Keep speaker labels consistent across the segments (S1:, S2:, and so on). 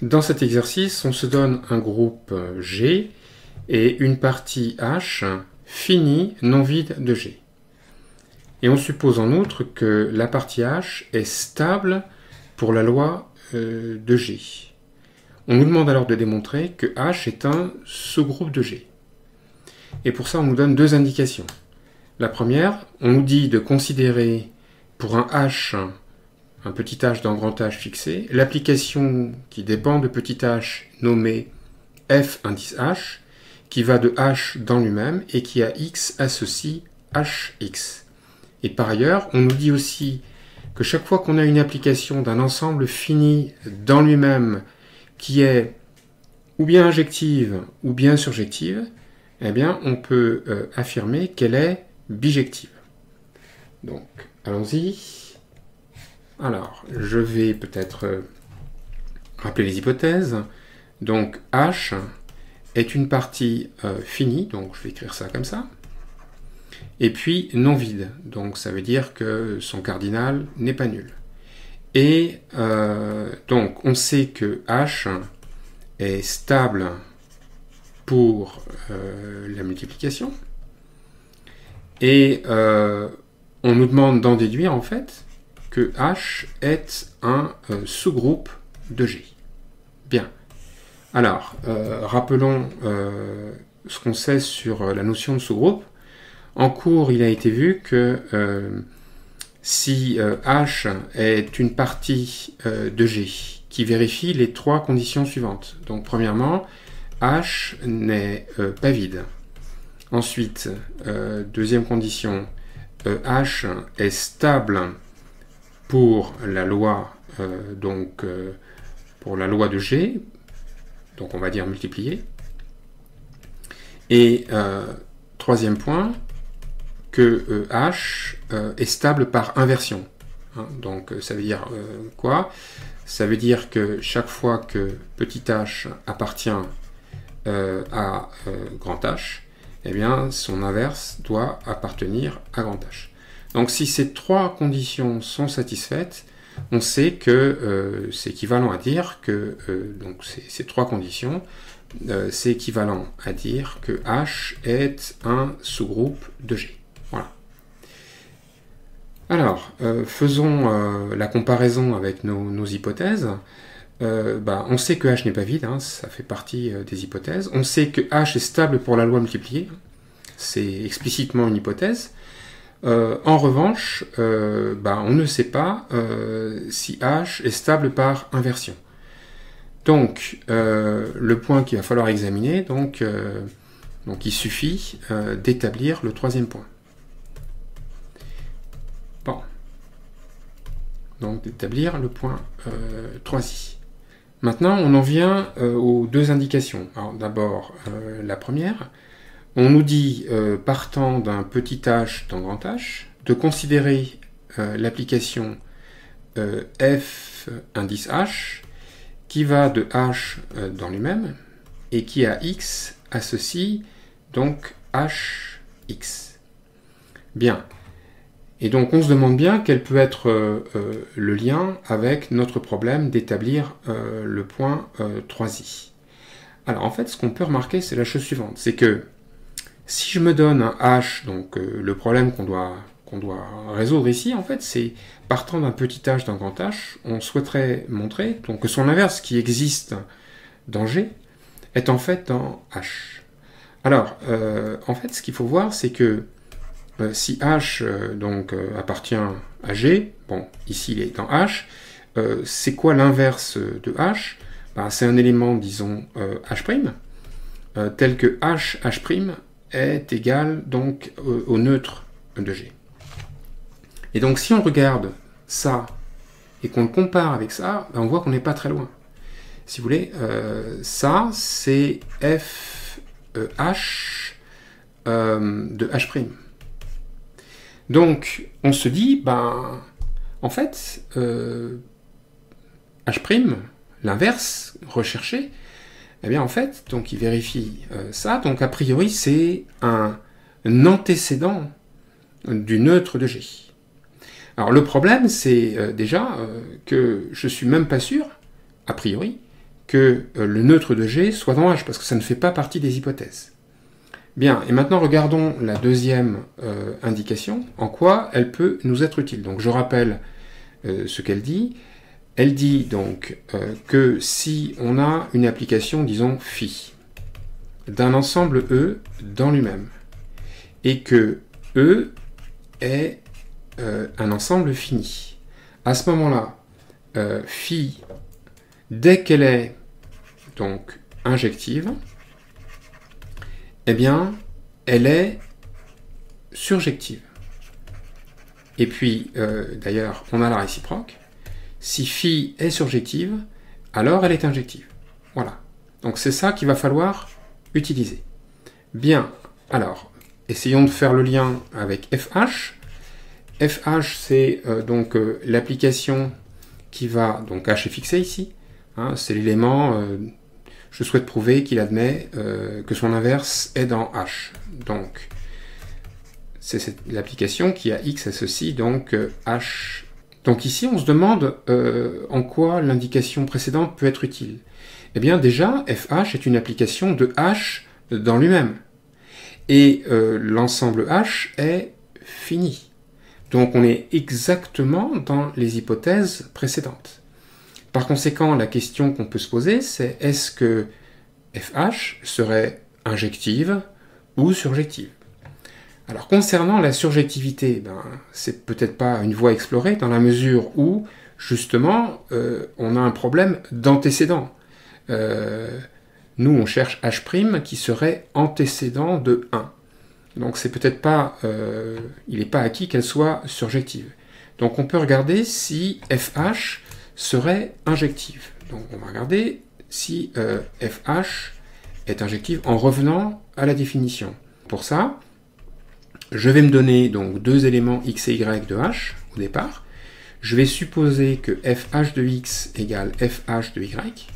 S1: Dans cet exercice, on se donne un groupe G et une partie H finie non vide de G. Et on suppose en outre que la partie H est stable pour la loi de G. On nous demande alors de démontrer que H est un sous-groupe de G. Et pour ça, on nous donne deux indications. La première, on nous dit de considérer pour un H, un petit h dans grand H fixé, l'application qui dépend de petit h nommée f indice h, qui va de h dans lui-même et qui à x associe hx. Et par ailleurs, on nous dit aussi que chaque fois qu'on a une application d'un ensemble fini dans lui-même qui est ou bien injective ou bien surjective, eh bien, on peut affirmer qu'elle est bijective. Donc, allons-y. Alors, je vais peut-être rappeler les hypothèses. Donc, H est une partie finie, donc je vais écrire ça comme ça. Et puis, non vide, donc ça veut dire que son cardinal n'est pas nul. Et donc, on sait que H est stable pour la multiplication. Et on nous demande d'en déduire, en fait, que H est un sous-groupe de G. Bien. Alors, rappelons ce qu'on sait sur la notion de sous-groupe. En cours, il a été vu que si H est une partie de G qui vérifie les trois conditions suivantes. Donc, premièrement, H n'est pas vide. Ensuite, deuxième condition, H est stable pour la loi pour la loi de G, donc on va dire multiplier. Et troisième point, que H est stable par inversion. Hein, donc ça veut dire quoi? Ça veut dire que chaque fois que petit h appartient à grand H, eh bien son inverse doit appartenir à grand H. Donc si ces trois conditions sont satisfaites, on sait que c'est équivalent à dire que donc ces trois conditions, c'est équivalent à dire que H est un sous-groupe de G. Voilà. Alors, faisons la comparaison avec nos hypothèses. On sait que H n'est pas vide, hein, ça fait partie des hypothèses. On sait que H est stable pour la loi multipliée, c'est explicitement une hypothèse. En revanche, on ne sait pas si H est stable par inversion. Donc, le point qu'il va falloir examiner, donc il suffit d'établir le troisième point. Bon. Donc, d'établir le point 3i. Maintenant, on en vient aux deux indications. Alors, d'abord, la première. On nous dit, partant d'un petit h dans grand H, de considérer l'application f indice h qui va de h dans lui-même et qui à x associe donc hx. Bien. Et donc on se demande bien quel peut être le lien avec notre problème d'établir le point 3i. Alors en fait, ce qu'on peut remarquer, c'est la chose suivante, c'est que si je me donne un h, donc le problème qu'on doit résoudre ici, en fait, c'est partant d'un petit h dans grand H, on souhaiterait montrer donc, que son inverse qui existe dans G est en fait dans H. Alors, en fait, ce qu'il faut voir, c'est que si H appartient à G, bon, ici il est dans H, c'est quoi l'inverse de H? C'est un élément, disons, H', tel que H' est égal donc au neutre de G. Et donc si on regarde ça et qu'on le compare avec ça, on voit qu'on n'est pas très loin. Si vous voulez, ça c'est f h de h'. Donc on se dit, en fait, h', l'inverse recherché, eh bien en fait, donc il vérifie ça, donc a priori c'est un antécédent du neutre de G. Alors le problème c'est déjà que je suis même pas sûr, a priori, que le neutre de G soit dans H, parce que ça ne fait pas partie des hypothèses. Bien, et maintenant regardons la deuxième indication, en quoi elle peut nous être utile. Donc je rappelle ce qu'elle dit. Elle dit donc que si on a une application, disons phi, d'un ensemble E dans lui-même, et que E est un ensemble fini, à ce moment-là, phi, dès qu'elle est donc injective, eh bien, elle est surjective. Et puis, d'ailleurs, on a la réciproque. Si phi est surjective, alors elle est injective. Voilà. Donc c'est ça qu'il va falloir utiliser. Bien, alors, essayons de faire le lien avec FH. FH, c'est donc l'application qui va... Donc H est fixé ici. Hein, c'est l'élément... je souhaite prouver qu'il admet que son inverse est dans H. Donc, c'est l'application qui a X associe donc H. Donc ici, on se demande en quoi l'indication précédente peut être utile. Eh bien, déjà, FH est une application de H dans lui-même. Et l'ensemble H est fini. Donc, on est exactement dans les hypothèses précédentes. Par conséquent, la question qu'on peut se poser, c'est est-ce que FH serait injective ou surjective? Alors, concernant la surjectivité, ben, c'est peut-être pas une voie explorée dans la mesure où, justement, on a un problème d'antécédent. Nous, on cherche H' qui serait antécédent de 1. Donc, c'est peut-être pas... il n'est pas acquis qu'elle soit surjective. Donc, on peut regarder si FH serait injective. Donc, on va regarder si FH est injective en revenant à la définition. Pour ça... je vais me donner donc deux éléments x et y de h au départ. Je vais supposer que fh de x égale fh de y.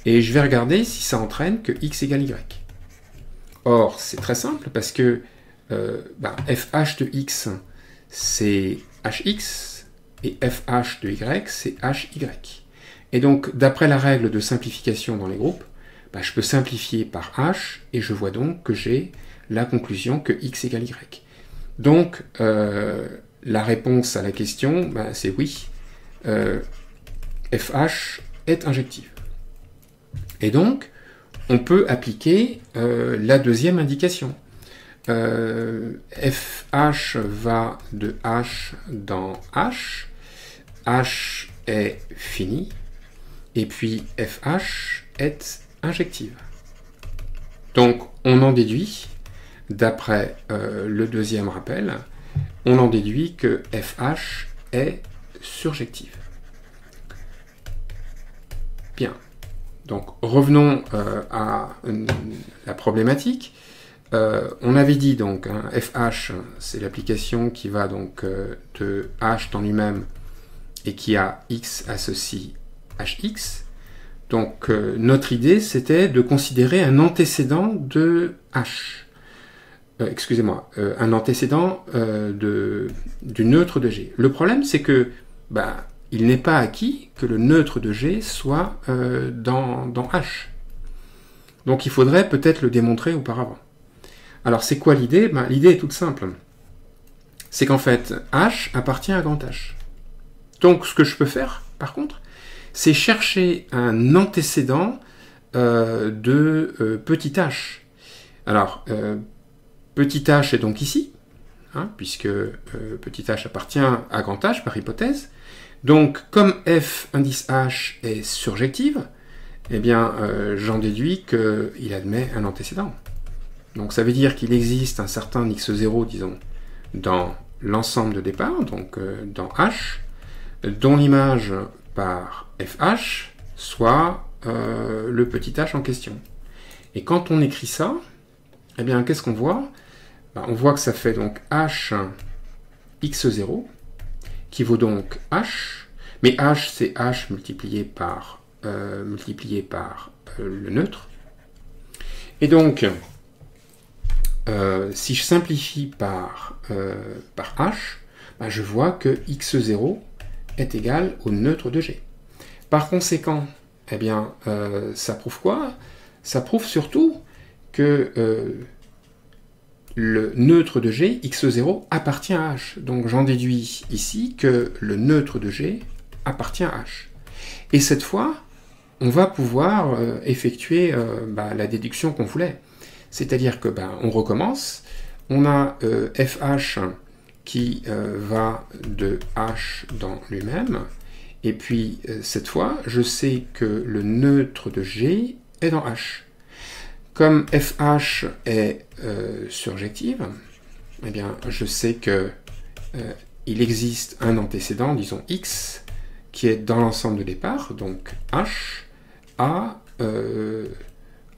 S1: Et je vais regarder si ça entraîne que x égale y. Or, c'est très simple parce que fh de x, c'est hx, et fh de y, c'est hy. Et donc, d'après la règle de simplification dans les groupes, je peux simplifier par h, et je vois donc que j'ai la conclusion que x égale y. Donc, la réponse à la question, c'est oui. FH est injective. Et donc, on peut appliquer la deuxième indication. FH va de H dans H. H est fini. Et puis, FH est injective. Donc, on en déduit... d'après le deuxième rappel, on en déduit que FH est surjective. Bien. Donc, revenons à la problématique. On avait dit donc, FH, c'est l'application qui va donc de H dans lui-même et qui a X associe HX. Donc, notre idée, c'était de considérer un antécédent de H. Excusez-moi, un antécédent du neutre de G. Le problème, c'est que il n'est pas acquis que le neutre de G soit dans H. Donc il faudrait peut-être le démontrer auparavant. Alors c'est quoi l'idée? L'idée est toute simple. C'est qu'en fait, H appartient à grand H. Donc ce que je peux faire, par contre, c'est chercher un antécédent de petit h. Alors, petit h est donc ici, puisque petit h appartient à grand H par hypothèse. Donc, comme f indice h est surjective, eh bien, j'en déduis qu'il admet un antécédent. Donc, ça veut dire qu'il existe un certain x0, disons, dans l'ensemble de départ, donc dans H, dont l'image par fh soit le petit h en question. Et quand on écrit ça, eh bien, qu'est-ce qu'on voit? On voit que ça fait donc h x0, qui vaut donc h, mais h, c'est h multiplié par le neutre. Et donc, si je simplifie par h, je vois que x0 est égal au neutre de G. Par conséquent, eh bien, ça prouve quoi? Ça prouve surtout que le neutre de G, x0, appartient à H. Donc j'en déduis ici que le neutre de G appartient à H. Et cette fois, on va pouvoir effectuer la déduction qu'on voulait. C'est-à-dire que on recommence, on a FH qui va de H dans lui-même, et puis cette fois, je sais que le neutre de G est dans H. Comme FH est surjective, eh bien, je sais que il existe un antécédent, disons X, qui est dans l'ensemble de départ, donc H, à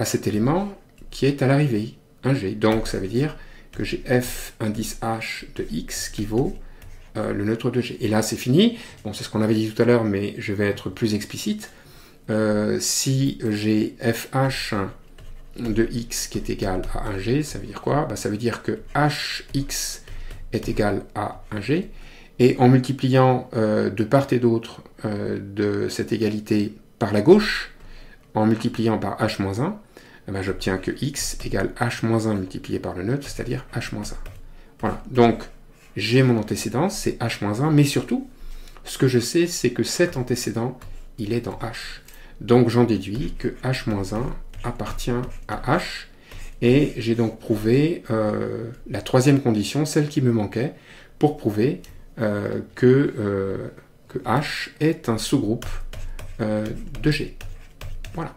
S1: cet élément qui est à l'arrivée, un G. Donc ça veut dire que j'ai F indice H de X qui vaut le neutre de G. Et là c'est fini, bon c'est ce qu'on avait dit tout à l'heure, mais je vais être plus explicite. Si j'ai FH de X qui est égal à 1G, ça veut dire quoi? Ça veut dire que HX est égal à 1G, et en multipliant de part et d'autre de cette égalité par la gauche, en multipliant par H-1, j'obtiens que X égale H-1 multiplié par le neutre, c'est-à-dire H-1. Voilà, donc j'ai mon antécédent, c'est H-1, mais surtout, ce que je sais, c'est que cet antécédent, il est dans H. Donc j'en déduis que H-1 appartient à H, et j'ai donc prouvé la troisième condition, celle qui me manquait, pour prouver que H est un sous-groupe de G. Voilà.